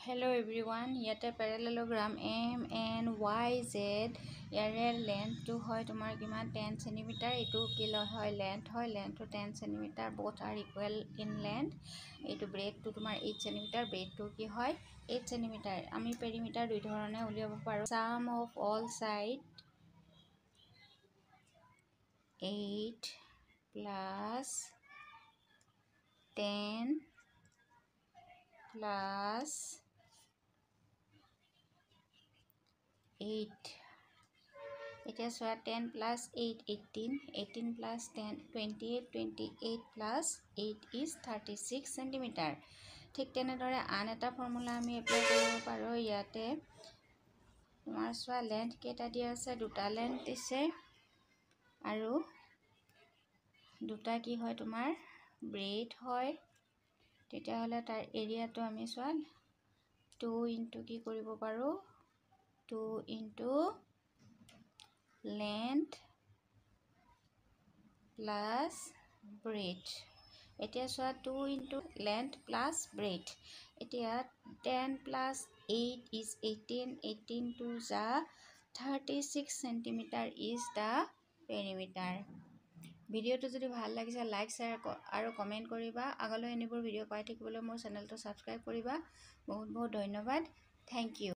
Hello everyone, ইয়াতে parallelogram M N Y Z ইয়াৰে length to হয় তোমাৰ কিমান 10 cm এইটো কিলো হয় length 10 cm both are equal in length এইটো breadth to তোমাৰ 8 cm breadth to কি হয় 8 cm আমি perimeter দুই ধৰণে উলিয়াব পাৰো sum of all side 8 plus 10 plus 8 এতিয়া সোয়া 10 plus 8 18 18 plus 10 28 28 plus 8 is 36 cm ঠিক তেনেদৰে আন এটা ফৰ্মুলা আমি এপ্লাই কৰিব পাৰো ইয়াতে তোমাৰ সোয়া লেন্থ কেটা দিয়া আছে দুটা লেন্থ দিছে আৰু দুটা কি হয় তোমাৰ ব্ৰেড হয় তেতিয়া হলে তাৰ এৰিয়াটো আমি সোয়া 2 ইনটু কি কৰিব পাৰো 2 into length plus breadth এতিয়া সোয়া 2 into length plus breadth এতিয়া 10 plus 8 is 18 18 to the 36 cm is the perimeter ভিডিওটো যদি ভাল লাগিছে লাইক শেয়ার আৰু কমেন্ট কৰিবা আগলৈ এনেবোৰ ভিডিও পাই থাকিবলৈ মোৰ চেনেলটো সাবস্ক্ৰাইব কৰিবা বহুত বহুত ধন্যবাদ থ্যাংক ইউ